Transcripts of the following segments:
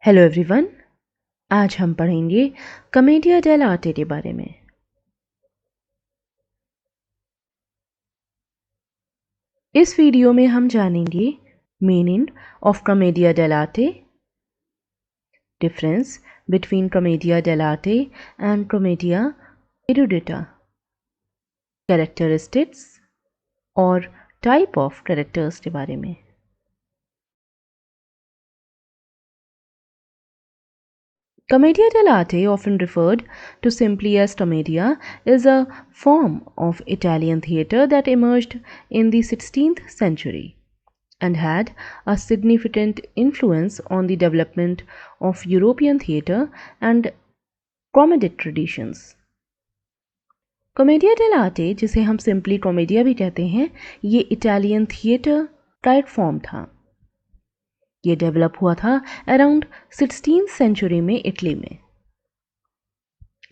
Hello everyone, आज हम पढ़ेंगे कमेडिया डेल आर्टे के बारे में। इस वीडियो में हम जानेंगे meaning of commedia dell arte, difference between commedia dell arte and commedia erudita, characteristics और टाइप ऑफ कैरेक्टर्स के बारे में। Commedia dell'arte, often referred to simply as commedia, is a form of Italian theatre that emerged in the 16th century and had a significant influence on the development of European theatre and comedic traditions. Commedia dell'arte, जिसे हम simply कॉमेडिया भी कहते हैं, ये Italian theatre का एक form था। ये डेवलप हुआ था अराउंड 16th सेंचुरी में इटली में,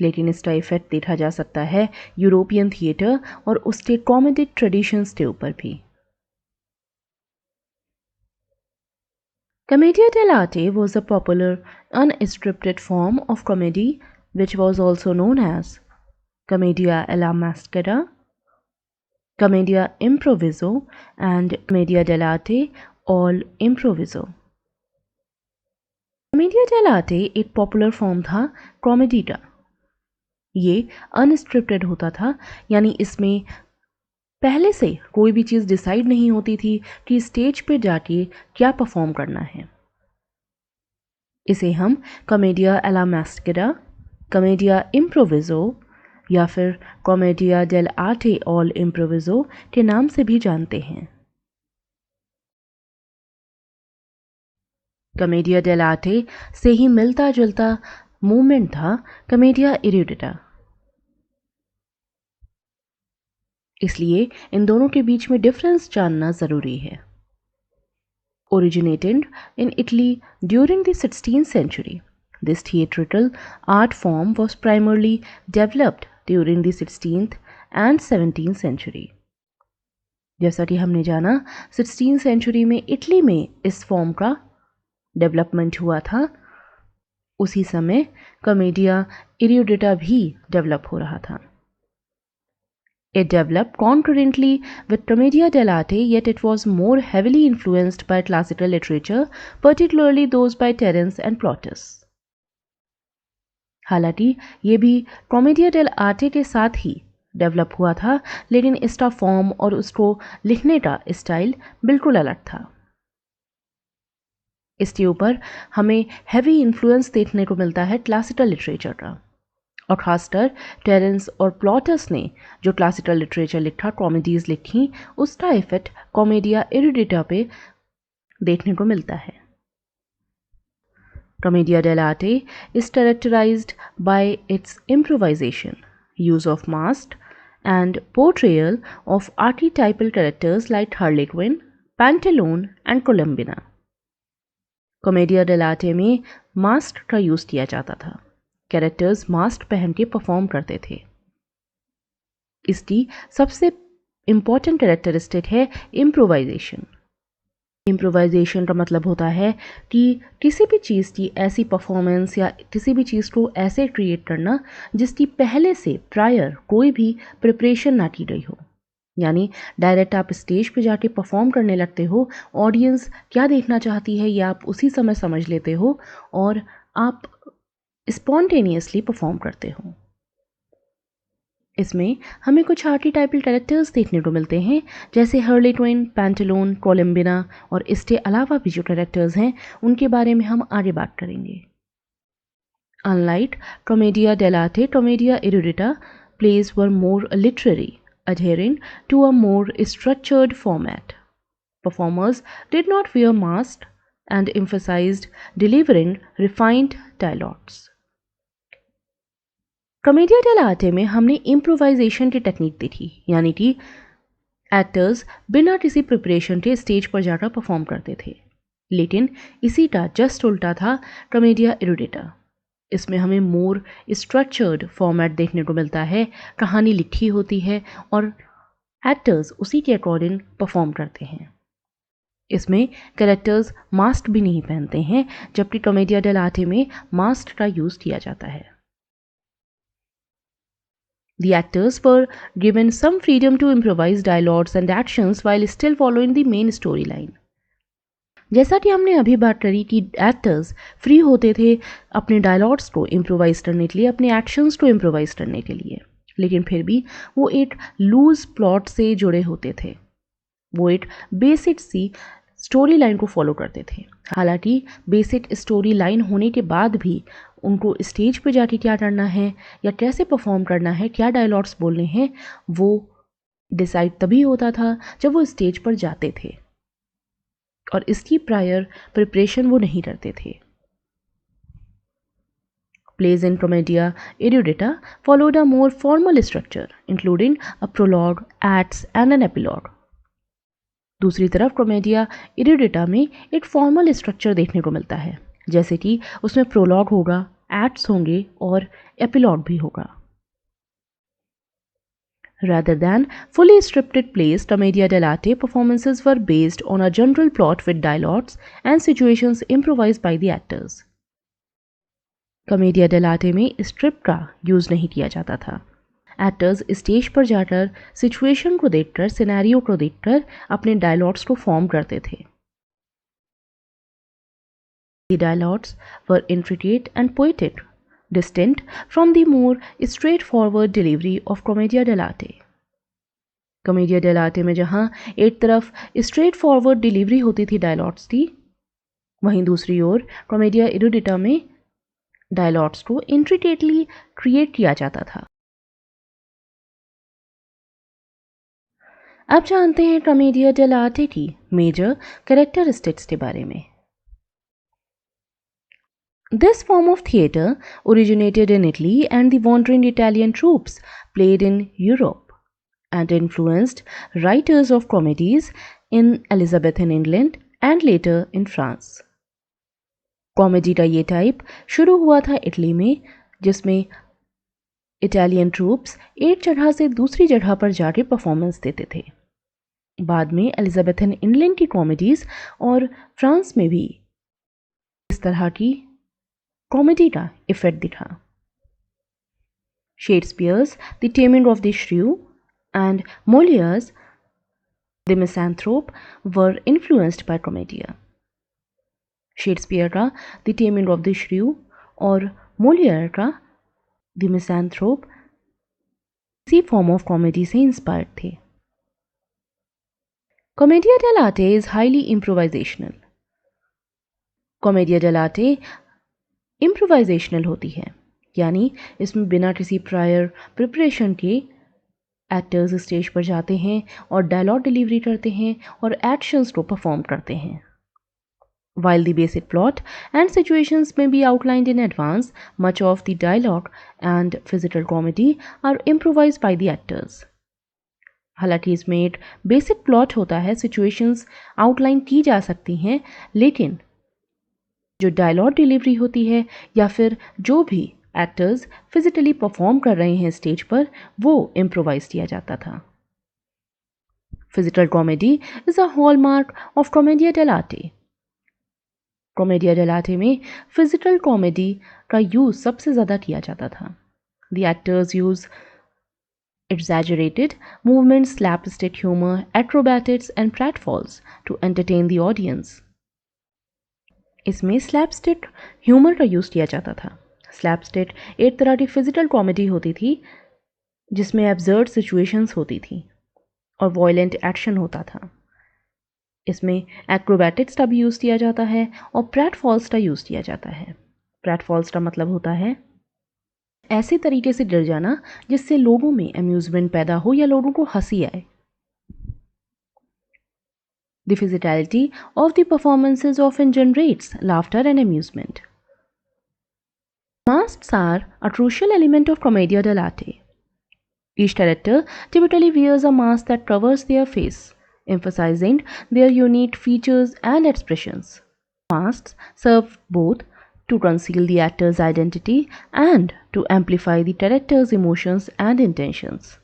लेकिन इसका इफेक्ट देखा जा सकता है यूरोपियन थिएटर और उसके कॉमेडिक ट्रेडिशंस के ऊपर भी। Commedia dell'arte was a popular unscripted form of comedy which was also known as Commedia alla maschera, Commedia improviso and Commedia dell'arte all improviso। कॉमेडिया डेल'आर्टे एक पॉपुलर फॉर्म था कॉमेडी का। ये unscripted होता था, यानी इसमें पहले से कोई भी चीज़ डिसाइड नहीं होती थी कि स्टेज पे जाके क्या परफॉर्म करना है। इसे हम कॉमेडिया एला मैस्केरा, कॉमेडिया इम्प्रोविजो या फिर कॉमेडिया डेल आर्टे ऑल इम्प्रोविजो के नाम से भी जानते हैं। कमेडिया डेल आर्टे से ही मिलता जुलता मूवमेंट था कमेडिया एरुडिटा। इसलिए इन दोनों के बीच में डिफरेंस जानना ज़रूरी है। Originated in Italy during the 16th century, this theatrical art form was primarily developed during the 16th and 17th century। जैसा कि हमने जाना 16th सेंचुरी में इटली में इस फॉर्म का डेवलपमेंट हुआ था, उसी समय कमेडिया एरुडिटा भी डेवलप हो रहा था। It developed concurrently with Commedia dell'arte, yet it was more heavily influenced by classical literature, particularly those by Terence and Plautus। हालांकि ये भी कॉमेडिया डेल आर्टे के साथ ही डेवलप हुआ था, लेकिन इसका फॉर्म और उसको लिखने का स्टाइल बिल्कुल अलग था। इसके ऊपर हमें हैवी इन्फ्लुएंस देखने को मिलता है क्लासिकल लिटरेचर का, और ख़ासकर टेरेंस और प्लॉटस ने जो क्लासिकल लिटरेचर लिखा, कॉमेडीज़ लिखी, उसका इफेक्ट कॉमेडिया एरुडिटा पे देखने को मिलता है। Commedia dell arte is characterized by its improvisation, use of mask and portrayal of archetypal characters like Harlequin, Pantalone and Columbina. Commedia dell arte में मास्क का यूज़ किया जाता था। कैरेक्टर्स मास्क पहन के परफॉर्म करते थे। इसकी सबसे इम्पॉर्टेंट कैरेक्टरिस्टिक है इम्प्रोवाइजेशन। इम्प्रोवाइजेशन का मतलब होता है कि किसी भी चीज़ की ऐसी परफॉर्मेंस या किसी भी चीज़ को ऐसे क्रिएट करना जिसकी पहले से प्रायर कोई भी प्रिपरेशन ना की गई हो। यानी डायरेक्ट आप स्टेज पे जाके परफॉर्म करने लगते हो, ऑडियंस क्या देखना चाहती है ये आप उसी समय समझ लेते हो और आप स्पॉन्टेनियसली परफॉर्म करते हो। इसमें हमें कुछ आर्कीटाइपल कैरेक्टर्स देखने को मिलते हैं, जैसे हार्लेक्विन, पैंटेलोन, कोलम्बिना, और इसके अलावा भी जो कैरेक्टर्स हैं उनके बारे में हम आगे बात करेंगे। Unlike commedia dell arte, commedia erudita plays were more literary, adhering to a more structured format. Performers did not wear masks and emphasized delivering refined dialogues। Commedia dell arte में हमने इम्प्रोवाइजेशन की टेक्निक देखी, यानी कि actors बिना किसी preparation के stage पर जाकर परफॉर्म करते थे। लेकिन इसी का जस्ट उल्टा था कमेडिया एरुडिटा। इसमें हमें मोर स्ट्रक्चर्ड फॉर्मेट देखने को मिलता है, कहानी लिखी होती है और एक्टर्स उसी के अकॉर्डिंग परफॉर्म करते हैं। इसमें कैरेक्टर्स मास्क भी नहीं पहनते हैं, जबकि कॉमेडिया डेल'आर्टे में मास्क का यूज किया जाता है। The actors were given some freedom to improvise dialogues and actions while still following the main storyline. जैसा कि हमने अभी बात करी कि एक्टर्स फ्री होते थे अपने डायलॉग्स को इम्प्रोवाइज करने के लिए, अपने एक्शंस को इम्प्रोवाइज करने के लिए, लेकिन फिर भी वो एक लूज प्लॉट से जुड़े होते थे, वो एक बेसिक सी स्टोरी लाइन को फॉलो करते थे। हालांकि बेसिक स्टोरी लाइन होने के बाद भी उनको स्टेज पे जाके क्या करना है या कैसे परफॉर्म करना है, क्या डायलॉग्स बोलने हैं, वो डिसाइड तभी होता था जब वो स्टेज पर जाते थे, और इसकी प्रायर प्रिपरेशन वो नहीं करते थे। Plays in Commedia erudita followed a more formal structure, including a prologue, acts, and an epilogue. दूसरी तरफ कॉमेडिया इरुडिटा में एक फॉर्मल स्ट्रक्चर देखने को मिलता है, जैसे कि उसमें प्रोलॉग होगा, एक्ट्स होंगे और एपिलॉग भी होगा। Rather than fully scripted plays, Commedia dell'arte performances were based on a general plot with dialogues and situations improvised by the actors. Commedia dell'arte में स्क्रिप्ट का यूज नहीं किया जाता था। एक्टर्स स्टेज पर जाकर सिचुएशन को देखकर, सिनेरियो को देखकर अपने डायलॉग्स को फॉर्म करते थे। The dialogues were intricate and poetic, distinct from the more straightforward delivery of Commedia dell'arte. Commedia dell'arte में जहाँ एक तरफ स्ट्रेट फॉरवर्ड डिलीवरी होती थी डायलॉग्स की, वहीं दूसरी ओर कॉमेडिया इरुडिटा में डायलॉग्स को इंट्रिकेटली क्रिएट किया जाता था। अब जानते हैं कॉमेडिया डेल'आर्टे की मेजर कैरेक्टरिस्टिक्स के बारे में। This form of theatre originated in Italy, and the wandering Italian troops played in Europe and influenced writers of comedies in Elizabethan England and later in France. Comedy का ये टाइप शुरू हुआ था Italy में, जिसमें इटालियन ट्रूप्स एक जगह से दूसरी जगह पर जाके परफॉर्मेंस देते थे। बाद में एलिजाबेथन इंग्लैंड की कॉमेडीज और फ्रांस में भी इस तरह की कॉमेडी का इफेक्ट दिखा। Shakespeare's the taming of the shrew and Moliere's the misanthrope were influenced by commedia. Shakespeare का the taming of the shrew और मोलियर का द मिसैंथ्रोप इसी फॉर्म ऑफ कॉमेडी से इंस्पायर्ड थे। Commedia dell'arte is highly improvisational. Commedia dell'arte improvisational होती है, यानी इसमें बिना किसी प्रायर प्रिपरेशन के एक्टर्स स्टेज पर जाते हैं और डायलॉग डिलीवरी करते हैं और एक्शंस को परफॉर्म करते हैं। While the basic plot and situations may be outlined in advance, much of the dialogue and physical comedy are improvised by the actors. हालांकि इसमें एक बेसिक प्लॉट होता है, सिचुएशंस आउटलाइन की जा सकती हैं, लेकिन जो डायलॉग डिलीवरी होती है या फिर जो भी एक्टर्स फिजिकली परफॉर्म कर रहे हैं स्टेज पर, वो इम्प्रोवाइज किया जाता था। Physical comedy is a hallmark of commedia dell'arte. Commedia dell'arte में फिजिकल कॉमेडी का यूज सबसे ज़्यादा किया जाता था। The actors use exaggerated movements, slapstick humor, acrobatics and pratfalls to entertain the audience. इसमें स्लैपस्टिक ह्यूमर का यूज़ किया जाता था। स्लैपस्टिक एक तरह की फिजिकल कॉमेडी होती थी जिसमें एब्सर्ड सिचुएशंस होती थी और वॉयलेंट एक्शन होता था। इसमें एक्रोबैटिक्स का भी यूज़ किया जाता है और प्रैटफॉल्स का यूज़ किया जाता है। प्रैटफॉल्स का मतलब होता है ऐसे तरीके से गिर जाना जिससे लोगों में अम्यूजमेंट पैदा हो या लोगों को हंसी आए। The physicality of the performances often generates laughter and amusement. Masks are a crucial element of Commedia dell'arte. Each character typically wears a mask that covers their face, emphasizing their unique features and expressions. Masks serve both to conceal the actor's identity and to amplify the character's emotions and intentions.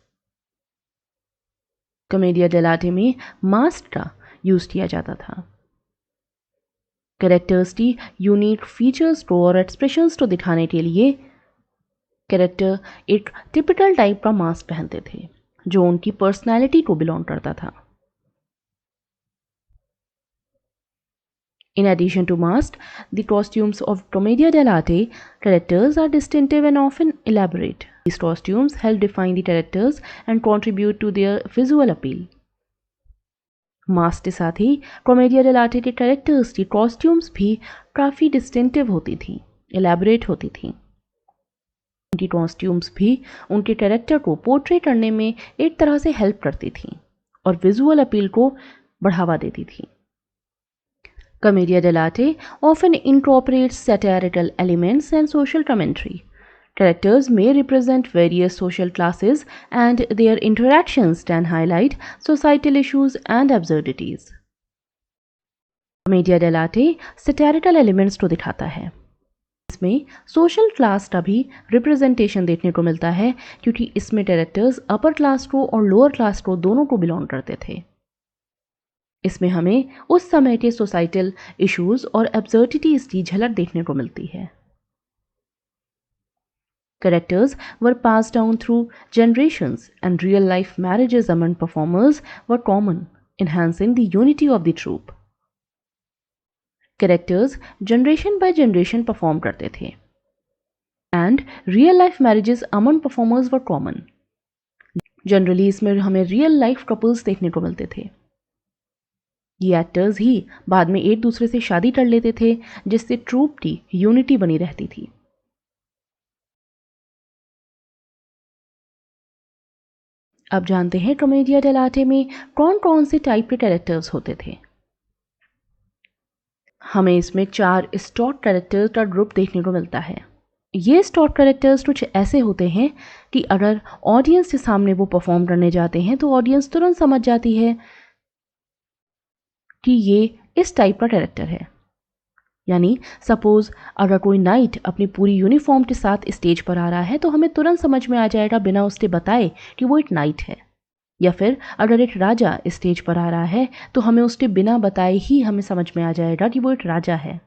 Commedia dell'arte में mask का use किया जाता था। Characters की unique features को और expressions को दिखाने के लिए कैरेक्टर एक टिपिकल टाइप का मास्क पहनते थे जो उनकी पर्सनैलिटी को बिलोंग करता था। In addition to masks, the costumes of Commedia dell'arte characters are distinctive and often elaborate. These costumes help define the characters and contribute to their visual appeal. Mask के साथ ही कॉमेडिया डेलार्टे के कैरेक्टर्स की costumes भी काफ़ी distinctive होती थी, elaborate होती थी। उनकी कॉस्ट्यूम्स भी उनके कैरेक्टर को पोर्ट्रे करने में एक तरह से हेल्प करती थी और विजुअल अपील को बढ़ावा देती थी। Commedia dell'arte often incorporates satirical elements and social commentary. Characters may represent various social classes and their interactions can highlight societal issues and absurdities. Commedia dell'arte satirical elements को दिखाता है। इसमें सोशल क्लास का भी रिप्रेजेंटेशन देखने को मिलता है क्योंकि इसमें कैरेक्टर्स अपर क्लास को और लोअर क्लास को दोनों को बिलोंग करते थे। इसमें हमें उस समय के सोसाइटल इश्यूज और एब्सर्डिटीज की झलक देखने को मिलती है। Characters were passed down through generations and real-life marriages among performers were common, enhancing the unity of the troupe. Characters generation by generation perform करते थे and real-life marriages among performers were common. Generally इसमें हमें real-life couples देखने को मिलते थे। ये actors ही बाद में एक दूसरे से शादी कर लेते थे जिससे ट्रूप की यूनिटी बनी रहती थी। अब जानते हैं कॉमेडिया डेलार्टे में कौन कौन से टाइप के कैरेक्टर्स होते थे। हमें इसमें 4 स्टॉक कैरेक्टर्स का ग्रुप देखने को मिलता है। ये स्टॉक कैरेक्टर्स कुछ ऐसे होते हैं कि अगर ऑडियंस के सामने वो परफॉर्म करने जाते हैं तो ऑडियंस तुरंत समझ जाती है कि ये इस टाइप का कैरेक्टर है। यानी सपोज अगर कोई नाइट अपनी पूरी यूनिफॉर्म के साथ स्टेज पर आ रहा है तो हमें तुरंत समझ में आ जाएगा बिना उसके बताए कि वो एक नाइट है। या फिर अगर एक राजा स्टेज पर आ रहा है तो हमें उसके बिना बताए ही हमें समझ में आ जाएगा कि वो एक राजा है।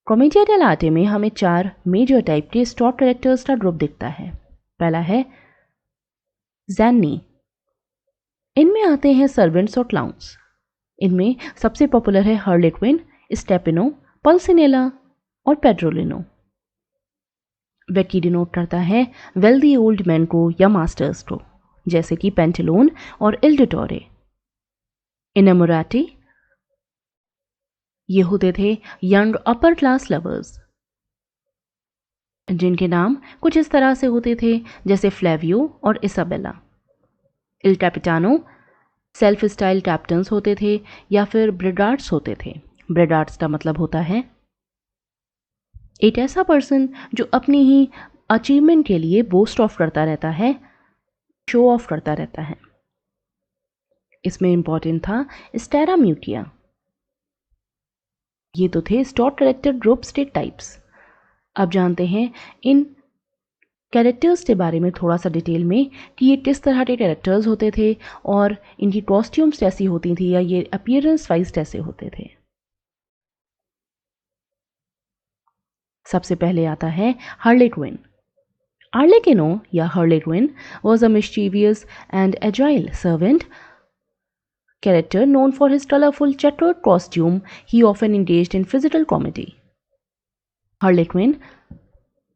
कॉमेडिया डेलार्टे में हमें 4 मेजर टाइप के स्टॉक कैरेक्टर्स का ग्रुप दिखता है। पहला है ज़ैनी। इनमें आते हैं सर्वेंट्स और क्लाउन्स। इनमें सबसे पॉपुलर है हार्ले क्विन, स्टेपिनो, पल्सिनेला और पेड्रोलिनो। वेकी डिनोट करता है वेल्दी ओल्ड मैन को या मास्टर्स को, जैसे कि पेंटेलोन और इल्डिटोरे। इनामोराटी ये होते थे यंग अपर क्लास लवर्स जिनके नाम कुछ इस तरह से होते थे जैसे फ्लेवियो और इसाबेला। इल कैपिटानो सेल्फ स्टाइल कैप्टन्स होते थे या फिर ब्रिगार्ड्स होते थे। ब्रिगार्ड्स का मतलब होता है एक ऐसा पर्सन जो अपनी ही अचीवमेंट के लिए बोस्ट ऑफ करता रहता है, शो ऑफ करता रहता है। इसमें इंपॉर्टेंट था स्टेरा म्यूटिया। ये तो थे स्टॉक कैरेक्टर ग्रुप्स के टाइप्स। अब जानते हैं इन कैरेक्टर्स के बारे में थोड़ा सा डिटेल में कि ये किस तरह के कैरेक्टर्स होते थे और इनकी कॉस्ट्यूम्स कैसी होती थी या ये अपीयरेंस वाइज कैसे होते थे। सबसे पहले आता है हार्ले क्विन। Arlecchino या Harley Quinn was a mischievous and agile servant character known for his colorful checkered costume. He often engaged in physical comedy. Harley Quinn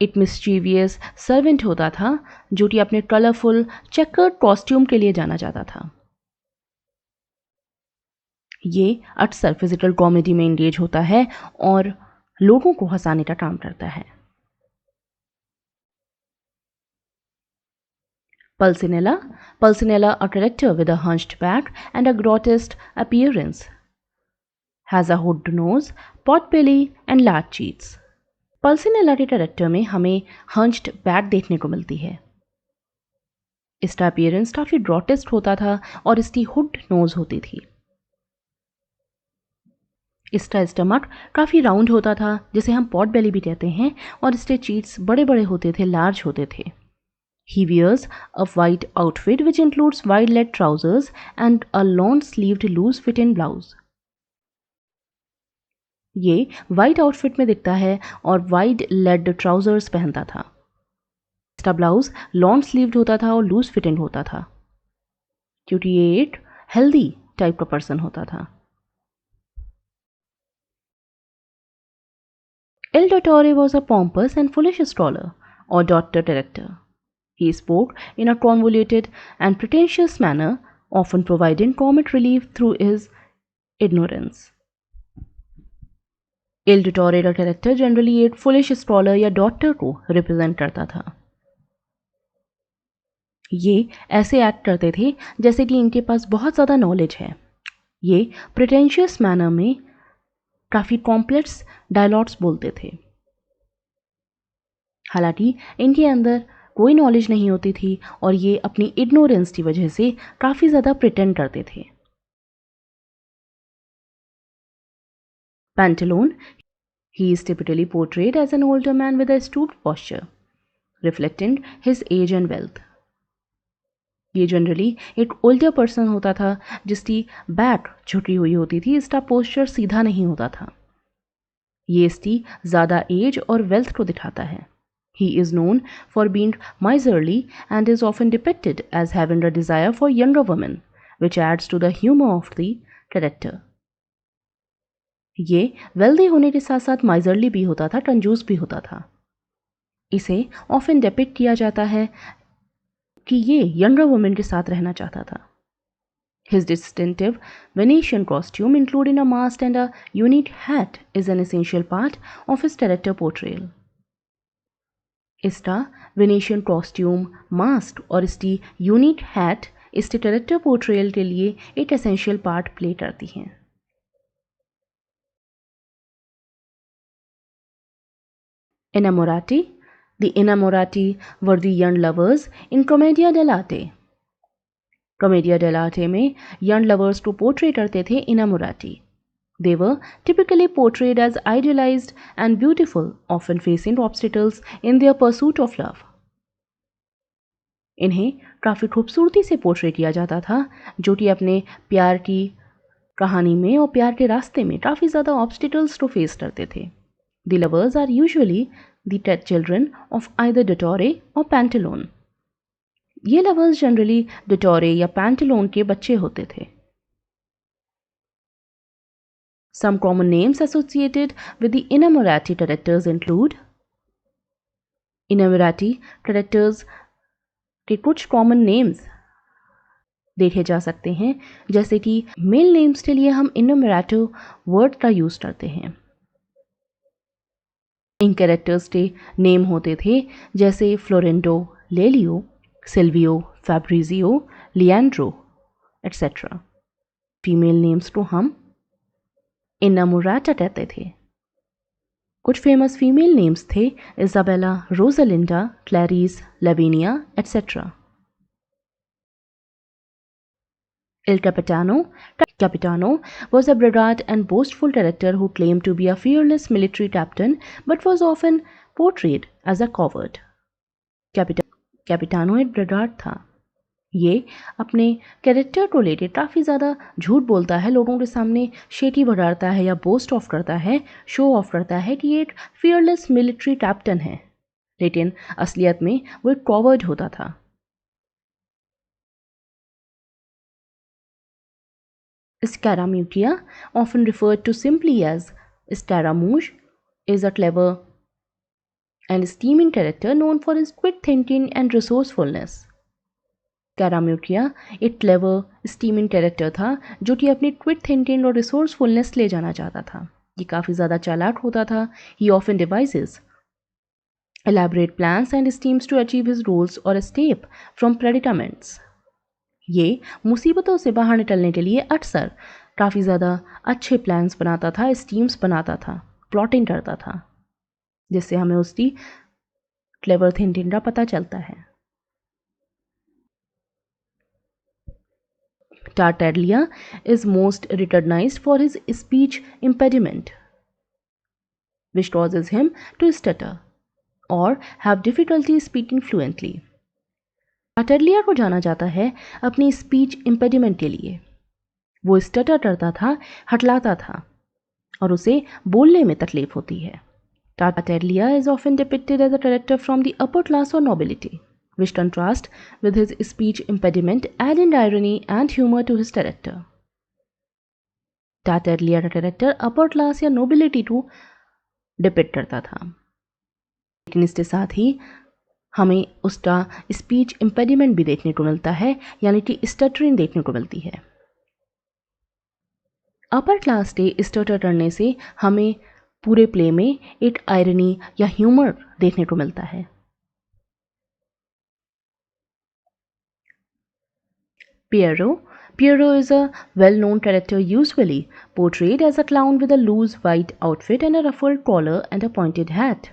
एक मिस्चीवियस सर्वेंट होता था जो कि अपने कलरफुल चेकर्ड कॉस्ट्यूम के लिए जाना जाता था। ये अक्सर फिजिकल कॉमेडी में एंगेज होता है और लोगों को हंसाने का काम करता है। Pulcinella, a character with a hunched back and a grotesque appearance, has a hooked nose, pot belly and large cheeks. Pulcinella के कैरेक्टर में हमें हंच्ड बैक देखने को मिलती है। इसका अपीयरेंस काफी ग्रोटेस्क होता था और इसकी हुक्ड नोज होती थी। इसका स्टमक काफी राउंड होता था जिसे हम पॉट बेली भी कहते हैं और इसके चीट्स बड़े बड़े होते थे, लार्ज होते थे। He wears a white outfit which includes wide leg trousers and a long sleeved loose fitting blouse. ये वाइट आउटफिट में दिखता है और वाइड लेड ट्राउजर्स पहनता था। इसका ब्लाउज लॉन्ग स्लीव्ड होता था और लूज फिटिंग होता था, क्योंकि ये एक हेल्दी टाइप का पर्सन होता था। Il Dottore was a pompous and foolish scholar or doctor character. He spoke in a convoluted and pretentious manner, often providing comic relief through his ignorance. Il Dottore का character generally एक foolish scholar या doctor को represent करता था। ये ऐसे act करते थे जैसे कि इनके पास बहुत ज़्यादा नॉलेज है। ये प्रिटेंशियस मैनर में काफ़ी कॉम्प्लेक्स डायलॉग्स बोलते थे। हालांकि इनके अंदर कोई नॉलेज नहीं होती थी और ये अपनी इग्नोरेंस की वजह से काफ़ी ज़्यादा प्रिटेंड करते थे। Pantaloon, he is typically portrayed as an older man with a stooped posture, reflecting his age and wealth. ये जनरली एक ओल्डर पर्सन होता था जिसकी बैक झुकी हुई होती थी, इसका पोस्चर सीधा नहीं होता था। ये इसकी ज़्यादा एज और वेल्थ को दिखाता है। He is known for being miserly and is often depicted as having a desire for younger women, which adds to the humor of the character. ये वेल्दी होने के साथ साथ माइजरली भी होता था, कंजूस भी होता था। इसे ऑफन डिपिक्ट किया जाता है कि ये यंगर वुमेन के साथ रहना चाहता था। His distinctive Venetian costume, including a mask and a unique hat, is an essential part of his character portrayal. इसका वेनेशियन कॉस्ट्यूम, मास्क और इसकी यूनिक हैट इसके कैरेक्टर पोर्ट्रेयल के लिए एक एसेंशियल पार्ट प्ले करती हैं। Innamorati. The Innamorati were the young lovers in Commedia dell'arte. Commedia dell'arte में young lovers को पोर्ट्रे करते थे Innamorati. They were typically portrayed as idealized and beautiful, often facing obstacles in their pursuit of love. इन्हें काफ़ी खूबसूरती से portray किया जाता था, जो कि अपने प्यार की कहानी में और प्यार के रास्ते में काफ़ी ज़्यादा ऑब्स्टिकल्स को फेस करते थे। The lovers are usually the children of either Dottore or Pantalone. ये lovers जनरली Dottore या Pantalone के बच्चे होते थे। Some common names associated with the Innamorati characters include Innamorati characters के कुछ कॉमन नेम्स देखे जा सकते हैं, जैसे कि मेल नेम्स के लिए हम इनोमोराटो वर्ड का यूज करते हैं। इन कैरेक्टर्स के नेम होते थे जैसे Florento, Lelio, Silvio, Fabrizio, Leandro etcetera. Female names को हम इनामोराटा कहते थे। कुछ फेमस फीमेल नेम्स थे Isabella, Rosalinda, Clarice, Lavinia etcetera. Il Capitano was a braggart and boastful character who claimed to be a fearless military captain but was often portrayed as a coward. कैपिटानो एक ब्रागार्ट था। ये अपने character को लेकर काफ़ी ज़्यादा झूठ बोलता है, लोगों के सामने शेटी बढ़ाता है या बोस्ट ऑफ करता है, शो ऑफ करता है कि ये एक फियरलेस मिलिट्री कैप्टन है, लेकिन असलियत में वो एक कॉवर्ड होता था। Scaramuccia, often referred to simply as Scaramouche, is a clever and scheming character known for his quick thinking and resourcefulness. Scaramuccia एक क्लेवर स्टीमिंग कैरेक्टर था जो कि अपनी क्विक थिंकिंग और रिसोर्सफुलनेस ले जाना चाहता था। ये काफ़ी ज़्यादा चालाक होता था। He often devises elaborate plans and schemes to achieve his goals or escape from predicaments. ये मुसीबतों से बाहर निकलने के लिए अक्सर काफ़ी ज़्यादा अच्छे प्लान्स बनाता था, स्कीम्स बनाता था, प्लॉटिंग करता था, जिससे हमें उसकी क्लेवर थिंकिंग का पता चलता है। Tartaglia is most recognized for his speech impediment, which causes him to stutter or have difficulty speaking fluently. Tartaglia को जाना जाता है अपनी स्पीच इम्पेडिमेंट के लिए। वो स्टटर करता था, हटलाता था और उसे बोलने में तकलीफ होती है। Tartaglia is often depicted as a character from the upper class or nobility, which contrast with his speech impediment, adding irony and humor to his character. Tartaglia का character upper class या nobility को depict करता था, लेकिन इसके साथ ही हमें उसका स्पीच इम्पेडिमेंट भी देखने को मिलता है, यानी कि स्टटरिंग देखने को मिलती है। अपर क्लास के स्टटर करने से हमें पूरे प्ले में एक आयरनी या ह्यूमर देखने को मिलता है। Pierrot is a well-known character usually portrayed as a clown with a loose white outfit and a ruffled collar and a pointed hat.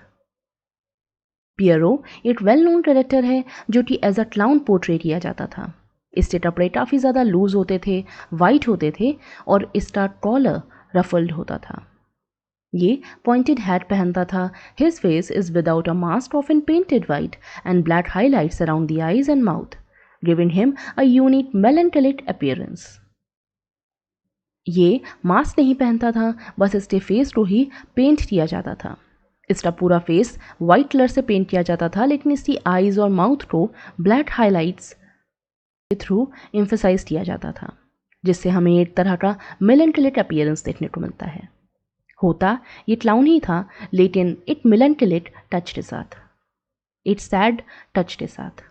Pierrot एक वेल नोन कैरेक्टर है जो कि एज अ क्लाउन पोर्ट्रे किया जाता था। इसके कपड़े काफ़ी ज़्यादा लूज होते थे, वाइट होते थे और इसका कॉलर रफल्ड होता था। ये पॉइंटेड हैट पहनता था। His face is without a mask often painted white and black highlights around the eyes and mouth, giving him a unique melancholic appearance. ये मास्क नहीं पहनता था, बस इसके फेस को ही पेंट किया जाता था। इसका पूरा फेस वाइट कलर से पेंट किया जाता था, लेकिन इसकी आईज और माउथ को ब्लैक हाईलाइट्स के थ्रू एम्फसाइज किया जाता था, जिससे हमें एक तरह का मेलैंकोलिक अपीयरेंस देखने को मिलता है। होता ये क्लाउन ही था, लेकिन एक मेलैंकोलिक टच के साथ, एक सैड टच के साथ।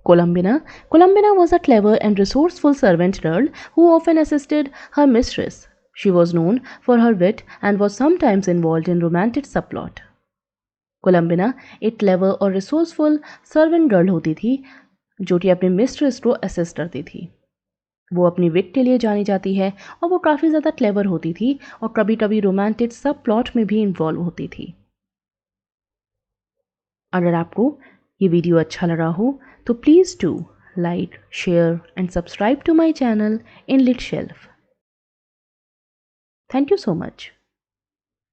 Columbina was a clever and resourceful servant girl who often assisted her mistress. She was known for her wit and was sometimes involved in romantic subplot. Columbina एक clever और resourceful servant girl होती थी जो कि अपने mistress को assist करती थी। वो अपनी विट के लिए जानी जाती है और वो काफ़ी ज़्यादा क्लेवर होती थी और कभी कभी रोमांटिक सब प्लॉट में भी इन्वॉल्व होती थी। अगर आपको ये वीडियो अच्छा लगा हो तो please do like, share and subscribe to my channel in Lit Shelf. Thank you so much.